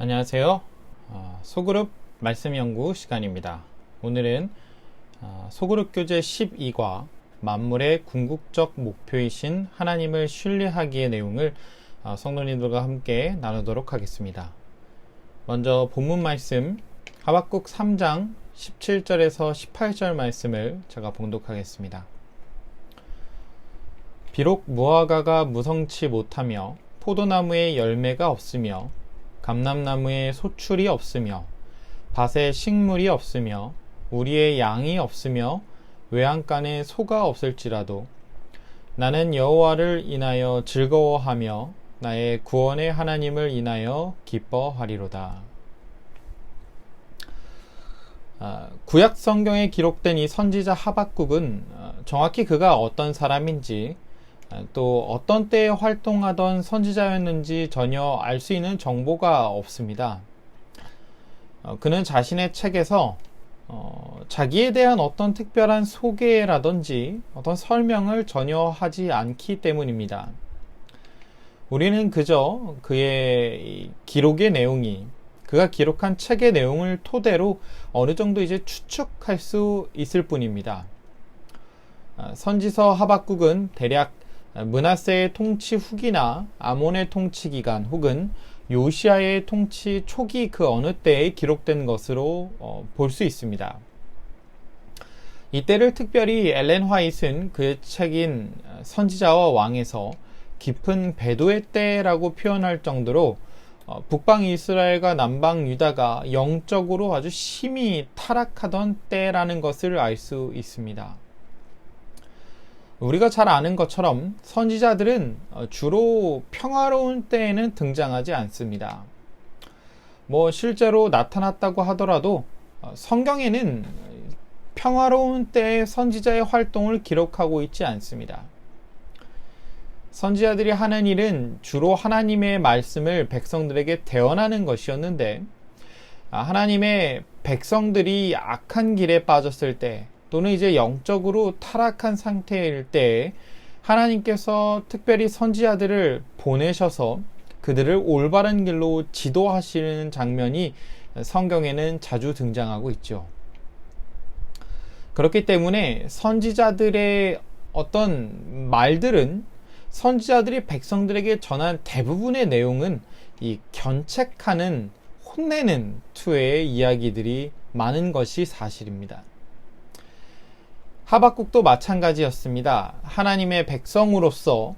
안녕하세요. 소그룹 말씀 연구 시간입니다. 오늘은 소그룹 교재 12과 만물의 궁극적 목표이신 하나님을 신뢰하기의 내용을 성도님들과 함께 나누도록 하겠습니다. 먼저 본문 말씀 하박국 3장 17절에서 18절 말씀을 제가 봉독하겠습니다. 비록 무화과가 무성치 못하며 포도나무에 열매가 없으며 감람나무에 소출이 없으며 밭에 식물이 없으며 우리의 양이 없으며 외양간에 소가 없을지라도 나는 여호와를 인하여 즐거워하며 나의 구원의 하나님을 인하여 기뻐하리로다. 구약 성경에 기록된 이 선지자 하박국은 정확히 그가 어떤 사람인지 또 어떤 때에 활동하던 선지자였는지 전혀 알 수 있는 정보가 없습니다. 그는 자신의 책에서 자기에 대한 어떤 특별한 소개라든지 어떤 설명을 전혀 하지 않기 때문입니다. 우리는 그저 그의 기록의 내용이 그가 기록한 책의 내용을 토대로 어느 정도 이제 추측할 수 있을 뿐입니다. 선지서 하박국은 대략 므낫세의 통치 후기나 아몬의 통치 기간 혹은 요시아의 통치 초기 그 어느 때에 기록된 것으로 볼 수 있습니다. 이때를 특별히 엘렌 화이트는 그의 책인 선지자와 왕에서 깊은 배도의 때라고 표현할 정도로 북방 이스라엘과 남방 유다가 영적으로 아주 심히 타락하던 때라는 것을 알 수 있습니다. 우리가 잘 아는 것처럼 선지자들은 주로 평화로운 때에는 등장하지 않습니다. 실제로 나타났다고 하더라도 성경에는 평화로운 때의 선지자의 활동을 기록하고 있지 않습니다. 선지자들이 하는 일은 주로 하나님의 말씀을 백성들에게 대언하는 것이었는데, 하나님의 백성들이 악한 길에 빠졌을 때 또는 이제 영적으로 타락한 상태일 때 하나님께서 특별히 선지자들을 보내셔서 그들을 올바른 길로 지도하시는 장면이 성경에는 자주 등장하고 있죠. 그렇기 때문에 선지자들의 어떤 말들은 선지자들이 백성들에게 전한 대부분의 내용은 이 견책하는, 혼내는 투의 이야기들이 많은 것이 사실입니다. 하박국도 마찬가지였습니다. 하나님의 백성으로서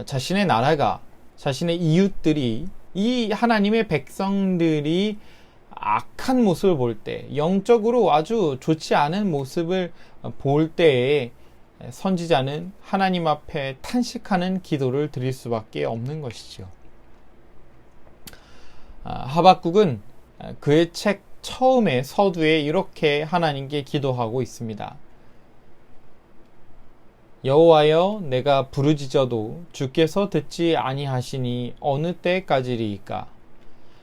자신의 나라가, 자신의 이웃들이, 이 하나님의 백성들이 악한 모습을 볼 때, 영적으로 아주 좋지 않은 모습을 볼 때에 선지자는 하나님 앞에 탄식하는 기도를 드릴 수밖에 없는 것이죠. 하박국은 그의 책 처음에 서두에 이렇게 하나님께 기도하고 있습니다. 여호와여, 내가 부르짖어도 주께서 듣지 아니하시니 어느 때까지리이까?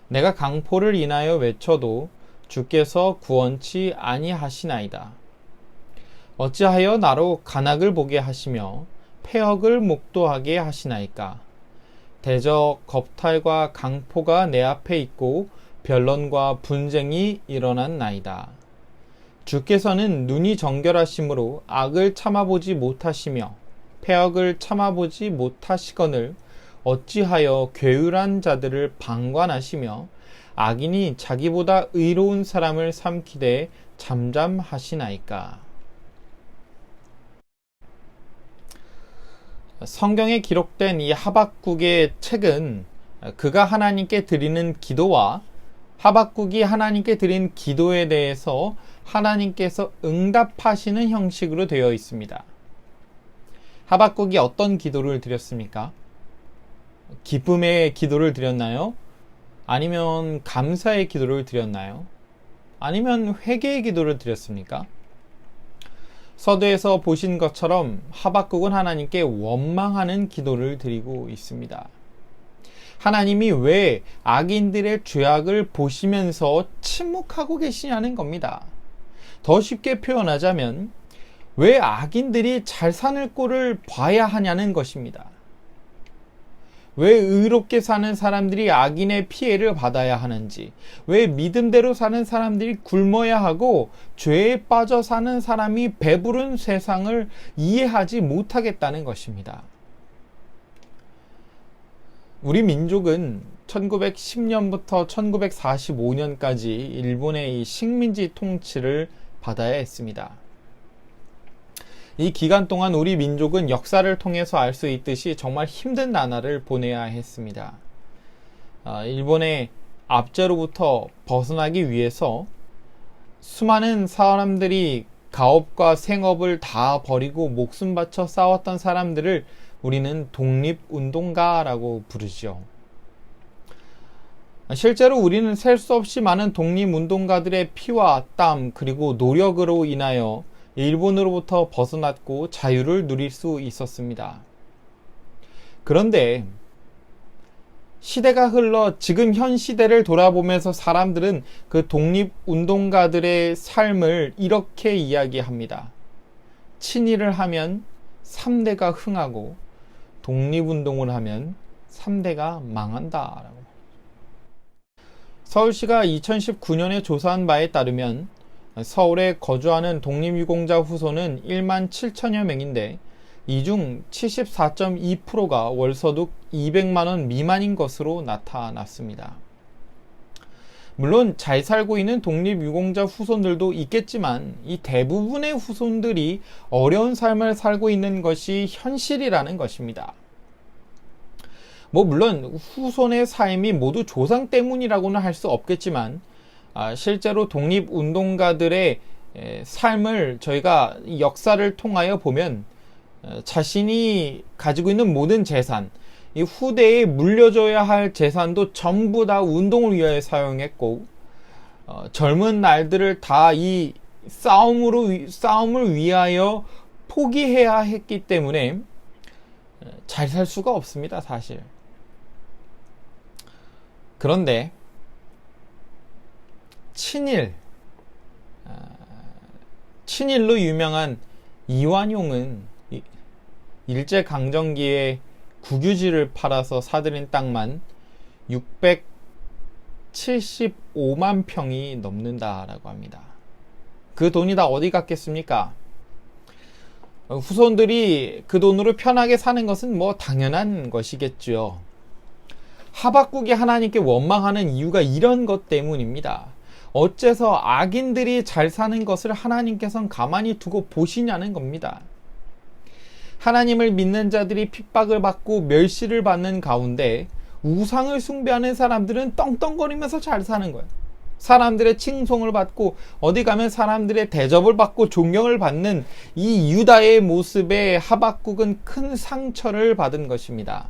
내가 강포를 인하여 외쳐도 주께서 구원치 아니하시나이다. 어찌하여 나로 간악을 보게 하시며 폐역을 목도하게 하시나이까? 대적 겁탈과 강포가 내 앞에 있고 변론과 분쟁이 일어났나이다. 주께서는 눈이 정결하심으로 악을 참아보지 못하시며 폐역을 참아보지 못하시거늘 어찌하여 괴울한 자들을 방관하시며 악인이 자기보다 의로운 사람을 삼키되 잠잠하시나이까? 성경에 기록된 이 하박국의 책은 그가 하나님께 드리는 기도와 하박국이 하나님께 드린 기도에 대해서 하나님께서 응답하시는 형식으로 되어 있습니다. 하박국이 어떤 기도를 드렸습니까? 기쁨의 기도를 드렸나요? 아니면 감사의 기도를 드렸나요? 아니면 회개의 기도를 드렸습니까? 서두에서 보신 것처럼 하박국은 하나님께 원망하는 기도를 드리고 있습니다. 하나님이 왜 악인들의 죄악을 보시면서 침묵하고 계시냐는 겁니다. 더 쉽게 표현하자면 왜 악인들이 잘 사는 꼴을 봐야 하냐는 것입니다. 왜 의롭게 사는 사람들이 악인의 피해를 받아야 하는지, 왜 믿음대로 사는 사람들이 굶어야 하고 죄에 빠져 사는 사람이 배부른 세상을 이해하지 못하겠다는 것입니다. 우리 민족은 1910년부터 1945년까지 일본의 이 식민지 통치를 받아야 했습니다. 이 기간 동안 우리 민족은 역사를 통해서 알 수 있듯이 정말 힘든 나날을 보내야 했습니다. 일본의 압제로부터 벗어나기 위해서 수많은 사람들이 가업과 생업을 다 버리고 목숨 바쳐 싸웠던 사람들을 우리는 독립운동가라고 부르죠. 실제로 우리는 셀 수 없이 많은 독립운동가들의 피와 땀 그리고 노력으로 인하여 일본으로부터 벗어났고 자유를 누릴 수 있었습니다. 그런데 시대가 흘러 지금 현 시대를 돌아보면서 사람들은 그 독립운동가들의 삶을 이렇게 이야기합니다. 친일을 하면 3대가 흥하고 독립운동을 하면 3대가 망한다라고. 서울시가 2019년에 조사한 바에 따르면 서울에 거주하는 독립유공자 후손은 1만 7천여 명인데 이 중 74.2%가 월소득 200만 원 미만인 것으로 나타났습니다. 물론 잘 살고 있는 독립유공자 후손들도 있겠지만 이 대부분의 후손들이 어려운 삶을 살고 있는 것이 현실이라는 것입니다. 물론 후손의 삶이 모두 조상 때문이라고는 할 수 없겠지만 실제로 독립운동가들의 삶을 저희가 역사를 통하여 보면 자신이 가지고 있는 모든 재산, 이 후대에 물려줘야 할 재산도 전부 다 운동을 위하여 사용했고 젊은 날들을 다 이 싸움을 위하여 포기해야 했기 때문에 잘 살 수가 없습니다, 사실. 그런데 친일로 유명한 이완용은 일제강점기에 국유지를 팔아서 사들인 땅만 675만 평이 넘는다라고 합니다. 그 돈이 다 어디 갔겠습니까? 후손들이 그 돈으로 편하게 사는 것은 당연한 것이겠죠. 하박국이 하나님께 원망하는 이유가 이런 것 때문입니다. 어째서 악인들이 잘 사는 것을 하나님께서는 가만히 두고 보시냐는 겁니다. 하나님을 믿는 자들이 핍박을 받고 멸시를 받는 가운데 우상을 숭배하는 사람들은 떵떵거리면서 잘 사는 거예요. 사람들의 칭송을 받고 어디 가면 사람들의 대접을 받고 존경을 받는 이 유다의 모습에 하박국은 큰 상처를 받은 것입니다.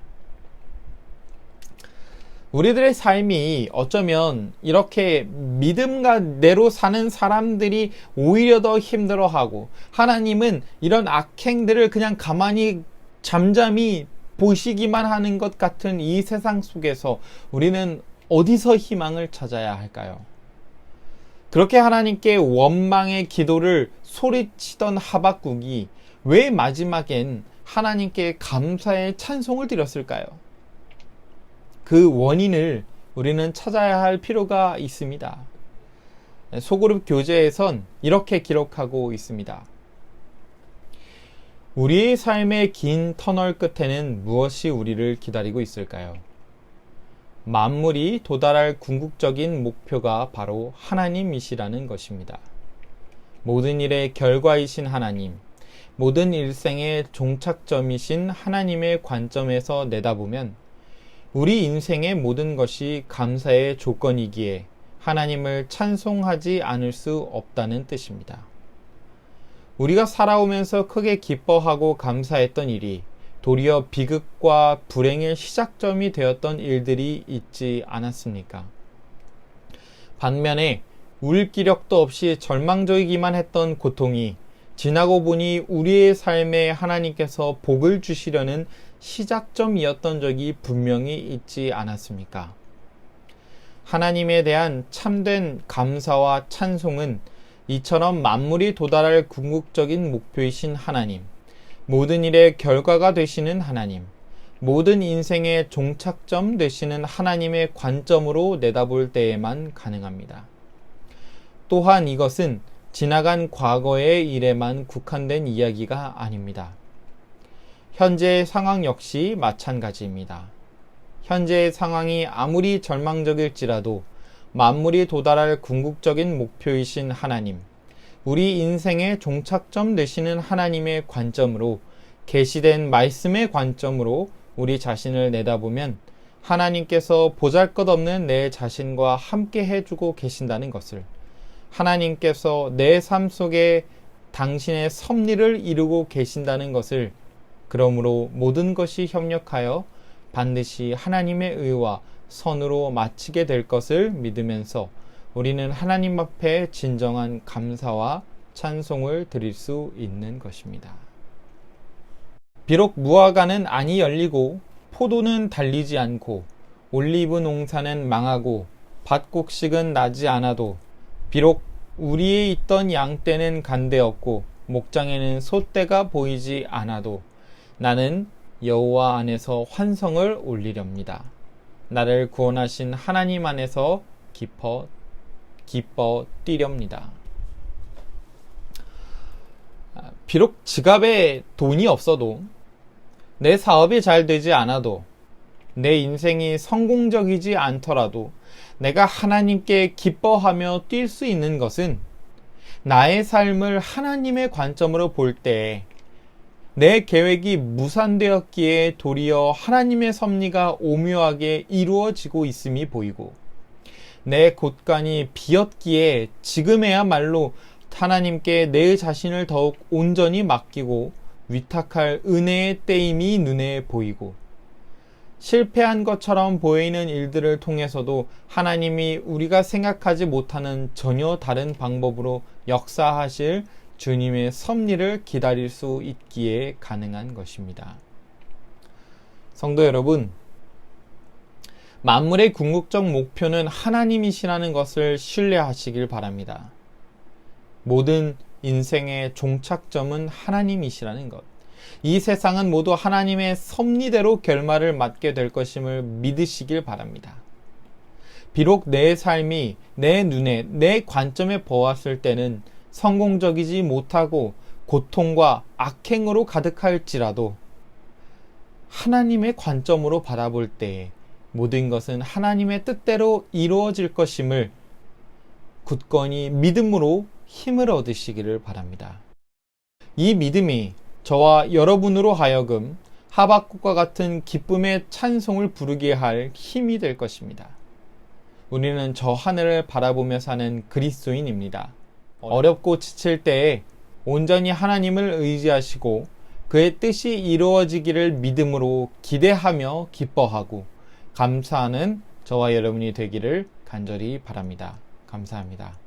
우리들의 삶이 어쩌면 이렇게 믿음대로 사는 사람들이 오히려 더 힘들어하고 하나님은 이런 악행들을 그냥 가만히 잠잠히 보시기만 하는 것 같은 이 세상 속에서 우리는 어디서 희망을 찾아야 할까요? 그렇게 하나님께 원망의 기도를 소리치던 하박국이 왜 마지막엔 하나님께 감사의 찬송을 드렸을까요? 그 원인을 우리는 찾아야 할 필요가 있습니다. 소그룹 교재에선 이렇게 기록하고 있습니다. 우리의 삶의 긴 터널 끝에는 무엇이 우리를 기다리고 있을까요? 만물이 도달할 궁극적인 목표가 바로 하나님이시라는 것입니다. 모든 일의 결과이신 하나님, 모든 일생의 종착점이신 하나님의 관점에서 내다보면 우리 인생의 모든 것이 감사의 조건이기에 하나님을 찬송하지 않을 수 없다는 뜻입니다. 우리가 살아오면서 크게 기뻐하고 감사했던 일이 도리어 비극과 불행의 시작점이 되었던 일들이 있지 않았습니까? 반면에 울 기력도 없이 절망적이기만 했던 고통이 지나고 보니 우리의 삶에 하나님께서 복을 주시려는 시작점이었던 적이 분명히 있지 않았습니까? 하나님에 대한 참된 감사와 찬송은 이처럼 만물이 도달할 궁극적인 목표이신 하나님, 모든 일의 결과가 되시는 하나님, 모든 인생의 종착점 되시는 하나님의 관점으로 내다볼 때에만 가능합니다. 또한 이것은 지나간 과거의 일에만 국한된 이야기가 아닙니다. 현재의 상황 역시 마찬가지입니다. 현재의 상황이 아무리 절망적일지라도 만물이 도달할 궁극적인 목표이신 하나님, 우리 인생의 종착점 되시는 하나님의 관점으로, 계시된 말씀의 관점으로 우리 자신을 내다보면 하나님께서 보잘것없는 내 자신과 함께 해주고 계신다는 것을, 하나님께서 내 삶 속에 당신의 섭리를 이루고 계신다는 것을, 그러므로 모든 것이 협력하여 반드시 하나님의 의와 선으로 마치게 될 것을 믿으면서 우리는 하나님 앞에 진정한 감사와 찬송을 드릴 수 있는 것입니다. 비록 무화과는 안이 열리고 포도는 달리지 않고 올리브 농사는 망하고 밭곡식은 나지 않아도, 비록 우리에 있던 양떼는 간되었고 목장에는 소떼가 보이지 않아도 나는 여호와 안에서 환성을 올리렵니다. 나를 구원하신 하나님 안에서 기뻐 뛰렵니다. 비록 지갑에 돈이 없어도, 내 사업이 잘 되지 않아도, 내 인생이 성공적이지 않더라도 내가 하나님께 기뻐하며 뛸 수 있는 것은, 나의 삶을 하나님의 관점으로 볼 때 내 계획이 무산되었기에 도리어 하나님의 섭리가 오묘하게 이루어지고 있음이 보이고, 내 곳간이 비었기에 지금에야말로 하나님께 내 자신을 더욱 온전히 맡기고 위탁할 은혜의 때임이 눈에 보이고, 실패한 것처럼 보이는 일들을 통해서도 하나님이 우리가 생각하지 못하는 전혀 다른 방법으로 역사하실 주님의 섭리를 기다릴 수 있기에 가능한 것입니다. 성도 여러분, 만물의 궁극적 목표는 하나님이시라는 것을 신뢰하시길 바랍니다. 모든 인생의 종착점은 하나님이시라는 것, 이 세상은 모두 하나님의 섭리대로 결말을 맞게 될 것임을 믿으시길 바랍니다. 비록 내 삶이 내 눈에, 내 관점에 보았을 때는 성공적이지 못하고 고통과 악행으로 가득할지라도, 하나님의 관점으로 바라볼 때에 모든 것은 하나님의 뜻대로 이루어질 것임을 굳건히 믿음으로 힘을 얻으시기를 바랍니다. 이 믿음이 저와 여러분으로 하여금 하박국과 같은 기쁨의 찬송을 부르게 할 힘이 될 것입니다. 우리는 저 하늘을 바라보며 사는 그리스도인입니다. 어렵고 지칠 때에 온전히 하나님을 의지하시고 그의 뜻이 이루어지기를 믿음으로 기대하며 기뻐하고 감사하는 저와 여러분이 되기를 간절히 바랍니다. 감사합니다.